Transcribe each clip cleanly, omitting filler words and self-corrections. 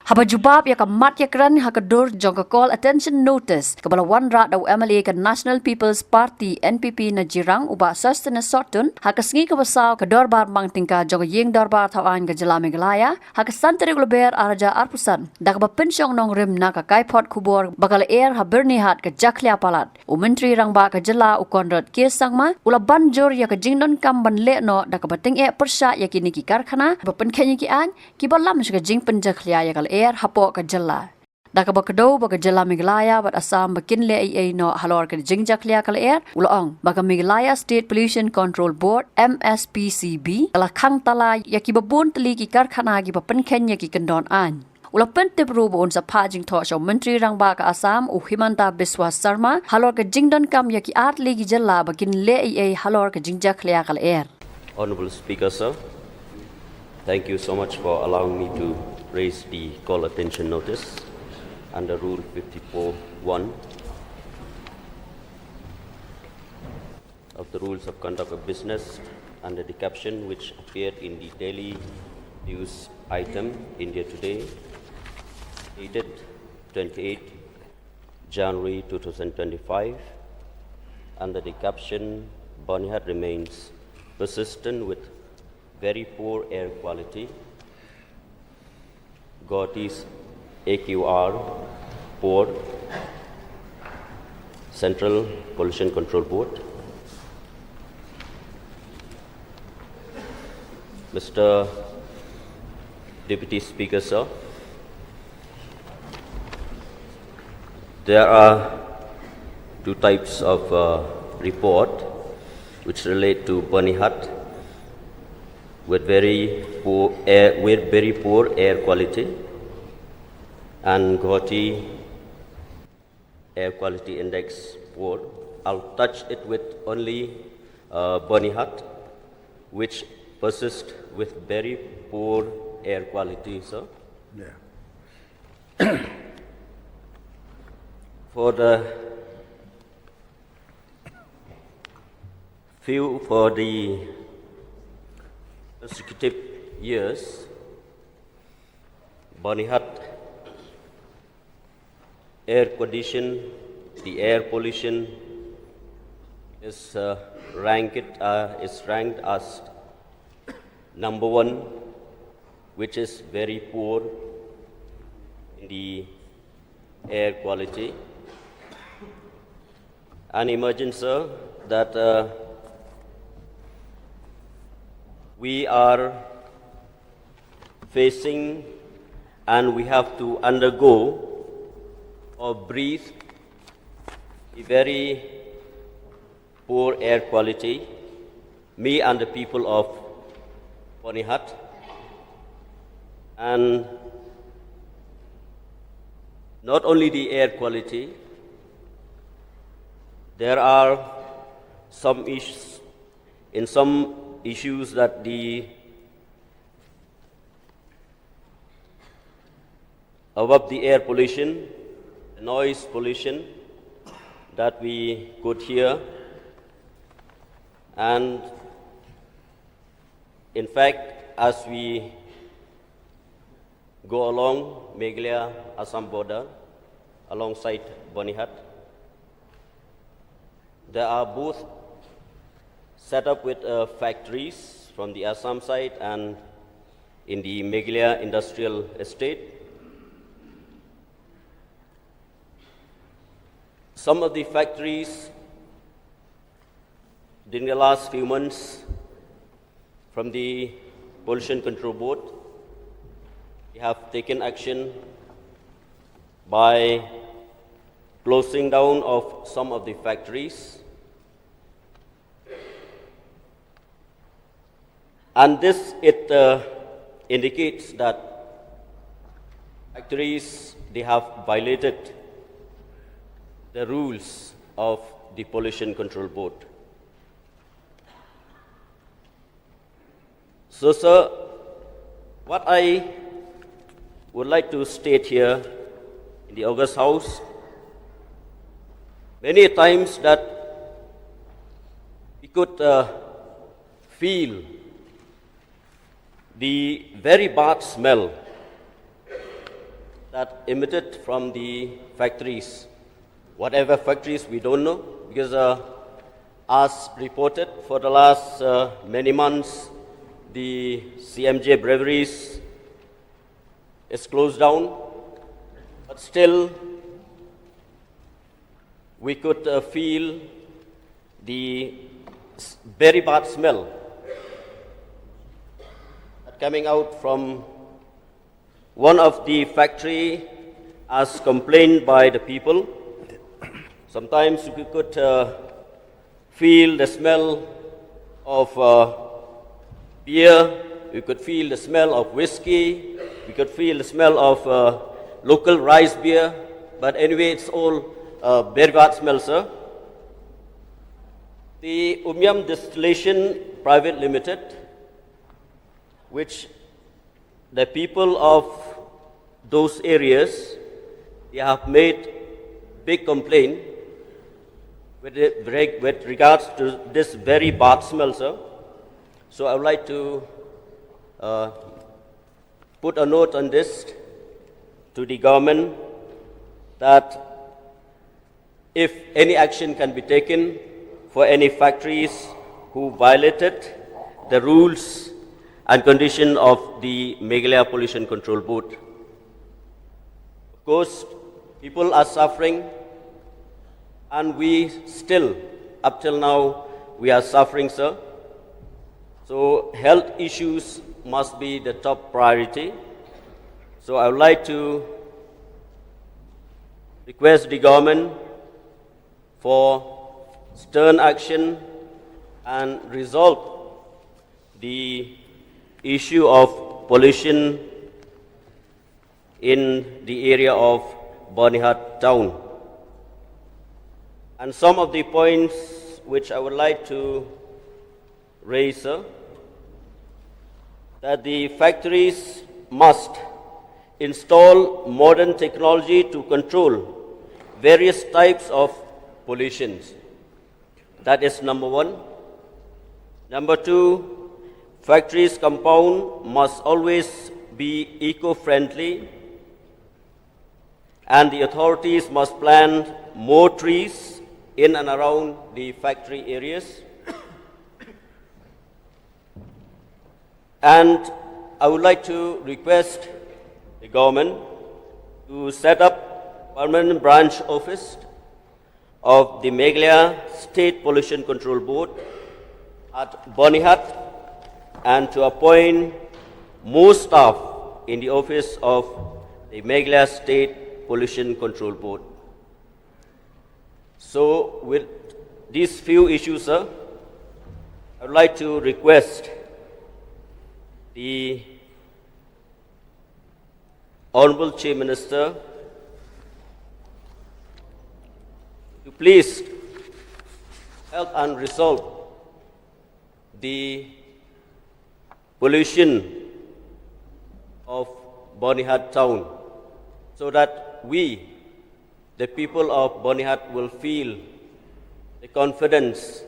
Habajubab ya kamat ya kran hakadur jongka call attention notice kabala wan rat daw MLA ka National People's Party NPP na jirang uba sastana sotun hakasngi kabasaw ka dorbar mang tingka jongka yeng dorbar thawan ka jala Meghalaya hakasantari glober araja arpusan dakba pensyong nong rim na ka kaipot kubor bakal air ha Byrnihat ka Jakhlia palat umentri rangba ka jala ukonrot kirsangma ula banjur ya ka jingdon kamban le no dakba Tyngeh persya ya kini ki Karkhana ba Pynkheiñ ki an ki balam ka jingpen Jakhlia ya kal air hapo ka jala daka ba kado ba ka jala Meghalaya bat asam bakin le ai no halor ka jing Jakhlia kal air ulong ba ka Meghalaya State Pollution Control Board MSPCB kala khang tala ya ki babun tli ki Karkhana ki ba Pynkheiñ ya ki kendon an ulapan tibru bon sa pajing tho so menteri rangba ka Assam u Himanta Biswa Sarma halor ka jingdon kam ya ki art le ki jala bakin le ai halor ka jing Jakhlia kal air. Honorable Speaker, sir, thank you so much for allowing me to raise the call attention notice under Rule 54(1) of the Rules of Conduct of Business under the caption which appeared in the daily news item India Today dated 28 January 2025 under the caption Byrnihat remains persistent with very poor air quality. Guwahati's AQR Board, Central Pollution Control Board. Mr. Deputy Speaker, sir, there are two types of report which relate to Byrnihat with very poor air quality and Guwahati Air Quality Index Board. I'll touch it with only Byrnihat, which persists with very poor air quality, sir. Yeah. For the consecutive years, Byrnihat air condition, the air pollution is ranked as number one, which is very poor in the air quality. And imagine, sir, that we are facing and we have to undergo or breathe a very poor air quality, me and the people of Byrnihat. And not only the air quality, there are some issues that above the air pollution, the noise pollution that we could hear, and in fact, as we go along Meghalaya Assam border alongside Byrnihat, there are both set up with factories from the Assam side and in the Meghalaya industrial estate. Some of the factories during the last few months from the Pollution Control Board, we have taken action by closing down of some of the factories. And this, indicates that factories, they have violated the rules of the Pollution Control Board. So, sir, what I would like to state here in the August House, many times that we could feel the very bad smell that emitted from the factories. Whatever factories, we don't know, because as reported for the last many months, the CMJ breweries is closed down, but still we could feel the very bad smell coming out from one of the factory as complained by the people. Sometimes we could feel the smell of beer, we could feel the smell of whiskey, we could feel the smell of local rice beer, but anyway, it's all very bad smell, sir. The Umyam Distillation Private Limited, which the people of those areas, they have made big complaint with regards to this very bad smell, sir. So I would like to put a note on this to the government that if any action can be taken for any factories who violated the rules and condition of the Meghalaya Pollution Control Board. Of course, people are suffering, and we still, up till now, we are suffering, sir. So health issues must be the top priority. So I would like to request the government for stern action and resolve the issue of pollution in the area of Byrnihat town. And some of the points which I would like to raise, sir, that the factories must install modern technology to control various types of pollutions. That is number one. Number two, factories compound must always be eco-friendly, and the authorities must plant more trees in and around the factory areas. And I would like to request the government to set up permanent branch office of the Meghalaya State Pollution Control Board at Byrnihat, and to appoint more staff in the office of the Meghalaya State Pollution Control Board. So with these few issues, sir, I would like to request the Honorable Chief Minister to please help and resolve the pollution of Byrnihat town, so that we, the people of Byrnihat, will feel the confidence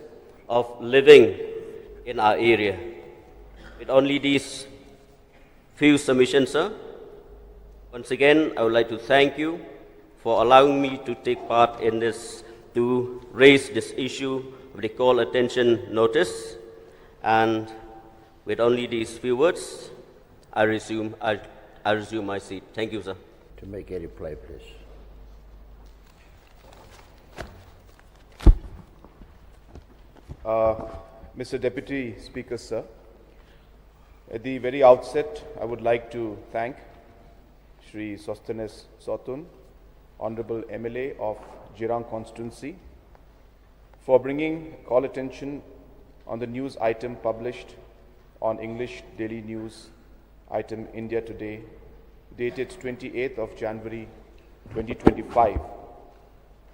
of living in our area. With only these few submissions, sir, once again, I would like to thank you for allowing me to take part in this, to raise this issue of the call attention notice. And with only these few words, I resume my seat. Thank you, sir. To make a reply, please. Mr. Deputy Speaker, sir, at the very outset, I would like to thank Shri Sosthenes Sotun, Honorable MLA of Jirang constituency, for bringing call attention on the news item published on English Daily News item India Today, dated 28th of January 2025,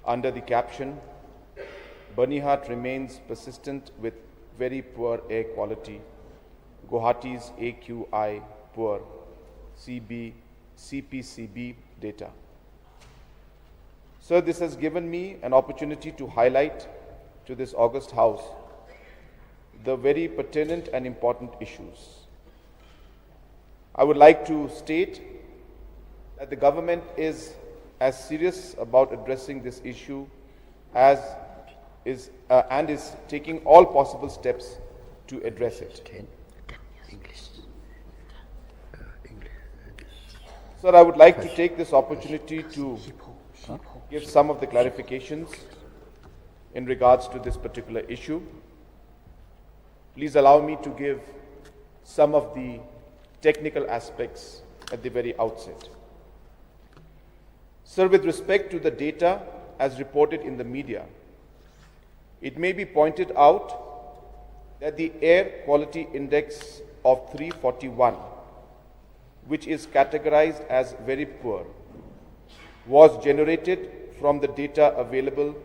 under the caption, Byrnihat remains persistent with very poor air quality. Guwahati's AQI poor, CPCB data. Sir, this has given me an opportunity to highlight to this august House the very pertinent and important issues. I would like to state that the government is as serious about addressing this issue as is and is taking all possible steps to address it. Sir, I would like to take this opportunity to give some of the clarifications in regards to this particular issue. Please allow me to give some of the technical aspects at the very outset. Sir, with respect to the data as reported in the media, it may be pointed out that the air quality index of 341, which is categorized as very poor, was generated from the data available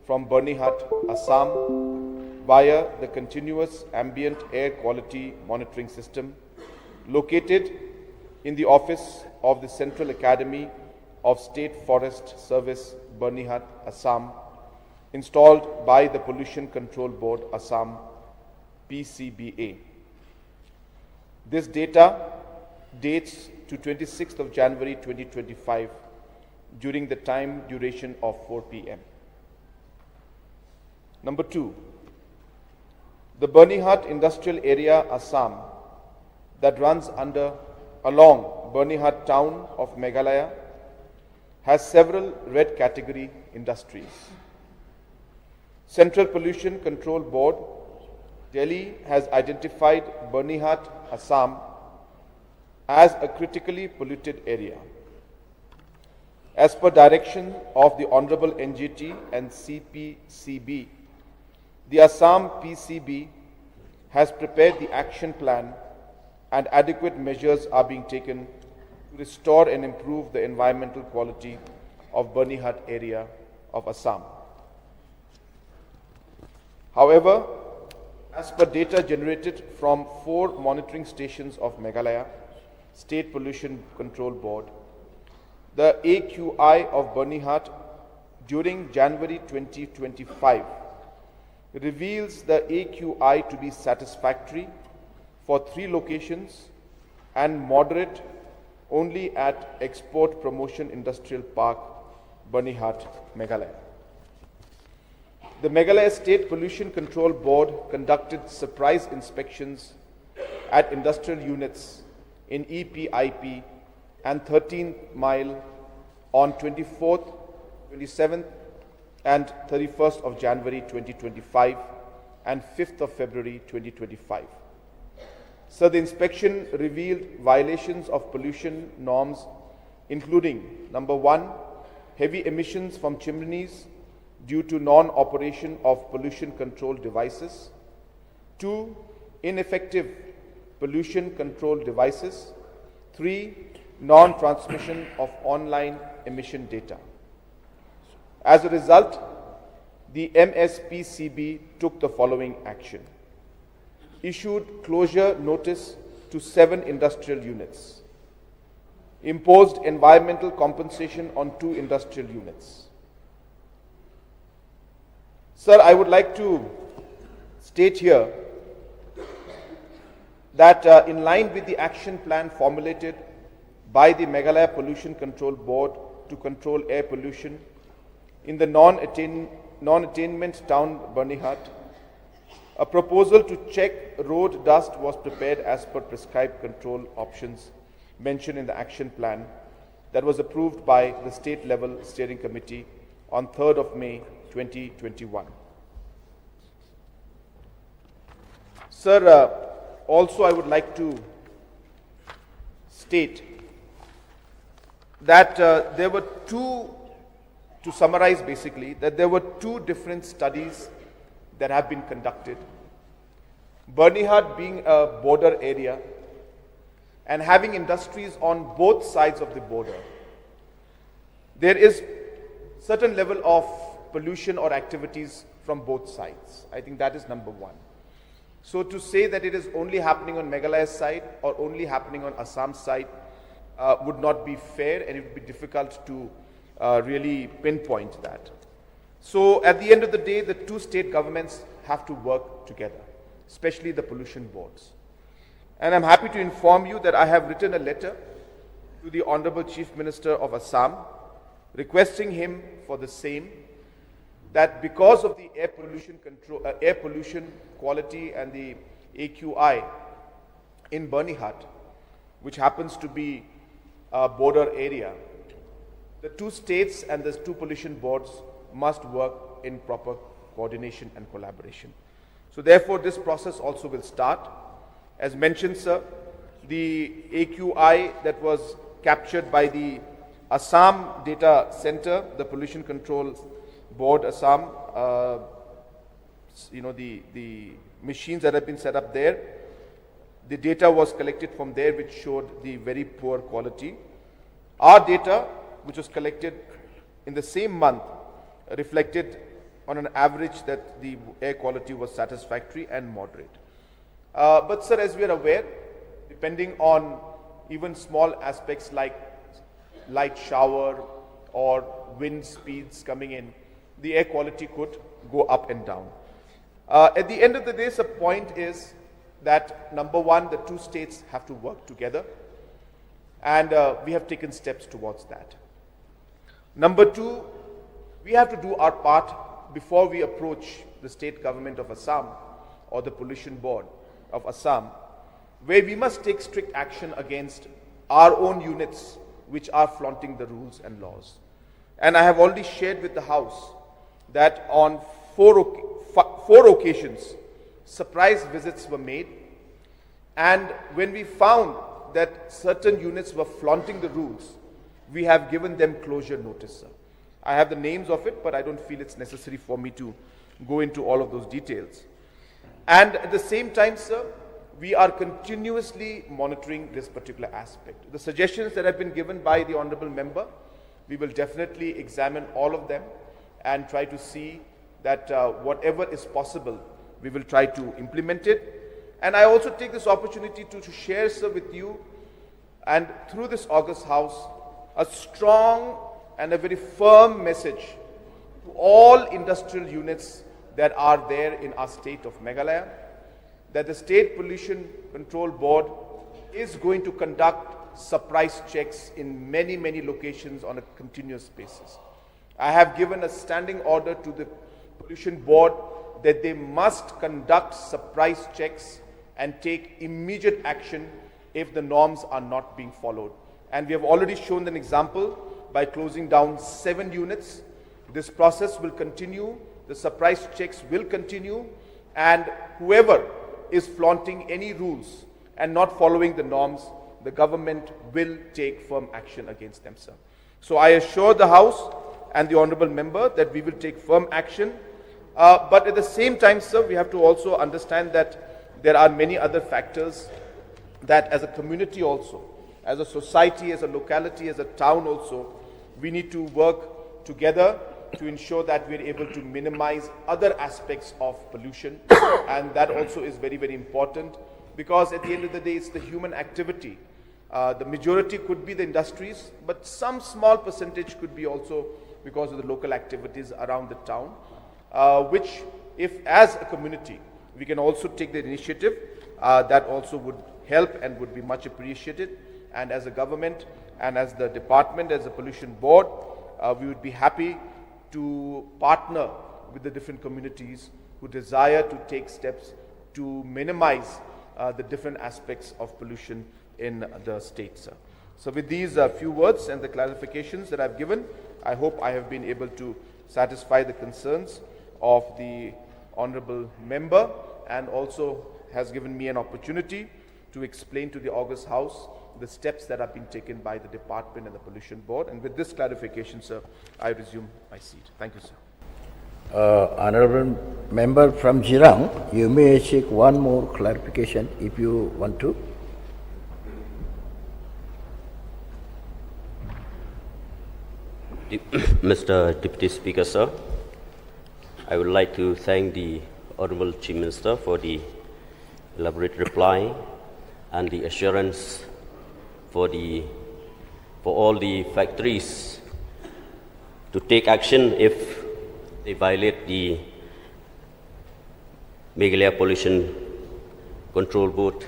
from Byrnihat, Assam, via the continuous ambient air quality monitoring system located in the office of the Central Academy of State Forest Service, Byrnihat, Assam, installed by the Pollution Control Board, Assam, PCBA. This data dates to 26th of January 2025 during the time duration of 4 p.m. Number 2, the Byrnihat industrial area, Assam, that runs along Byrnihat town of Meghalaya has several red category industries. Central Pollution Control Board, Delhi, has identified Byrnihat, Assam, as a critically polluted area. As per direction of the Honorable NGT and CPCB, the Assam PCB has prepared the action plan and adequate measures are being taken to restore and improve the environmental quality of Byrnihat area of Assam. However, as per data generated from 4 monitoring stations of Meghalaya State Pollution Control Board, the AQI of Byrnihat during January 2025 reveals the AQI to be satisfactory for 3 locations and moderate only at Export Promotion Industrial Park, Byrnihat, Meghalaya. The Meghalaya State Pollution Control Board conducted surprise inspections at industrial units in EPIP and 13th Mile on 24th, 27th and 31st of January 2025 and 5th of February 2025. So the inspection revealed violations of pollution norms including number 1, heavy emissions from chimneys due to non-operation of pollution control devices, 2, ineffective pollution control devices, 3, non-transmission of online emission data. As a result, the MSPCB took the following action. Issued closure notice to 7 industrial units, imposed environmental compensation on 2 industrial units. Sir, I would like to state here that in line with the action plan formulated by the Meghalaya Pollution Control Board to control air pollution in the non-attainment town Byrnihat, a proposal to check road dust was prepared as per prescribed control options mentioned in the action plan that was approved by the state level steering committee on 3rd of May 2021. Sir, also I would like to state that there were 2, to summarize basically, that there were 2 different studies that have been conducted. Byrnihat being a border area and having industries on both sides of the border, there is certain level of pollution or activities from both sides. I think that is number 1. So to say that it is only happening on Meghalaya's side or only happening on Assam's side would not be fair, and it would be difficult to really pinpoint that. So at the end of the day, the 2 state governments have to work together, especially the pollution boards. And I'm happy to inform you that I have written a letter to the Honorable Chief Minister of Assam, requesting him for the same, that because of the air pollution control, air pollution quality and the AQI in Byrnihat, which happens to be a border area, the two states and the two pollution boards must work in proper coordination and collaboration. So therefore, this process also will start. As mentioned, sir, the AQI that was captured by the Assam Data Center, the Pollution Control Board, Assam, the machines that have been set up there, the data was collected from there which showed the very poor quality. Our data, which was collected in the same month, reflected on an average that the air quality was satisfactory and moderate. But sir, as we are aware, depending on even small aspects like light shower or wind speeds coming in, the air quality could go up and down. At the end of the day, the point is that number one, the two states have to work together, and we have taken steps towards that. Number two, we have to do our part before we approach the state government of Assam or the pollution board of Assam, where we must take strict action against our own units which are flaunting the rules and laws. And I have already shared with the House that on four occasions, surprise visits were made, and when we found that certain units were flaunting the rules, we have given them closure notice, sir. I have the names of it, but I don't feel it's necessary for me to go into all of those details. And at the same time, sir, we are continuously monitoring this particular aspect. The suggestions that have been given by the Honorable Member, we will definitely examine all of them and try to see that whatever is possible, we will try to implement it. And I also take this opportunity to share, sir, with you and through this August House, a strong and a very firm message to all industrial units that are there in our state of Meghalaya, that the State Pollution Control Board is going to conduct surprise checks in many, many locations on a continuous basis. I have given a standing order to the Pollution Board that they must conduct surprise checks and take immediate action if the norms are not being followed. And we have already shown an example by closing down 7 units. This process will continue, the surprise checks will continue, and whoever is flaunting any rules and not following the norms, the government will take firm action against them, sir. So I assure the House and the Honorable Member that we will take firm action. But at the same time, sir, we have to also understand that there are many other factors that as a community also, as a society, as a locality, as a town also, we need to work together to ensure that we are able to minimize other aspects of pollution. And that also is very, very important, because at the end of the day, it's the human activity. The majority could be the industries, but some small percentage could be also because of the local activities around the town, which if as a community, we can also take the initiative, that also would help and would be much appreciated. And as a government and as the department, as a pollution board, we would be happy to partner with the different communities who desire to take steps to minimize the different aspects of pollution in the state, sir. So with these few words and the clarifications that I've given, I hope I have been able to satisfy the concerns of the Honorable Member, and also has given me an opportunity to explain to the August House the steps that have been taken by the department and the pollution board. And with this clarification, sir, I resume my seat. Thank you, sir. Honorable Member from Jirang, you may seek one more clarification if you want to. Mr. Deputy Speaker, sir, I would like to thank the Honorable Chief Minister for the elaborate reply and the assurance for all the factories to take action if they violate the Meghalaya Pollution Control Board,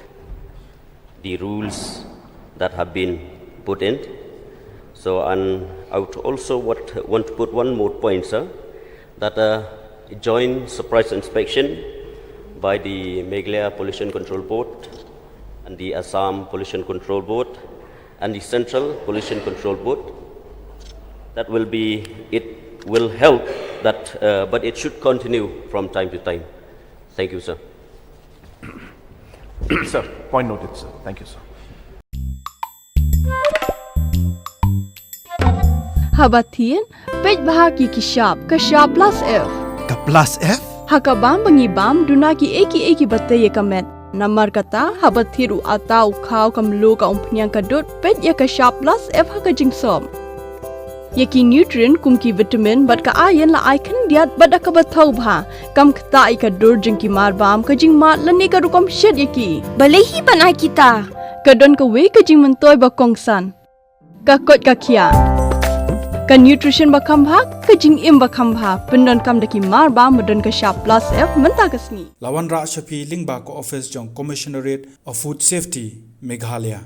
the rules that have been put in. So, and I would also want to put one more point, sir, that a joint surprise inspection by the Meghalaya Pollution Control Board and the Assam Pollution Control Board and the Central Pollution Control Board, that will be, it will help that, but it should continue from time to time. Thank you, sir. Sir, point noted, sir. Thank you, sir. Habatin, pej bahagi kishab, kashab plus F. Ka plus F? Hakabam bangibam dunaki eki bataye kamet. Namar kata habathiru atau khau kamlu ka umpnyang kadut pej ya kashab plus F hakajingsom. Yaki nutrient kumki vitamin bat ka iron la icon diat bat ka bathau bha kam khta I ka dur jingki mar bam ka jing mat lani ka rukom shed yaki balehi banai kita ka don ka we ka jing mentoy ba kongsan ka kot ka khia ka nutrition ba kham bha ka jing im ba kham bha pendon kam daki mar bam modon ka sharp plus F menta ka sngi Lawan Ra Shafi Lingba ko office jong Commissionerate of Food Safety Meghalaya.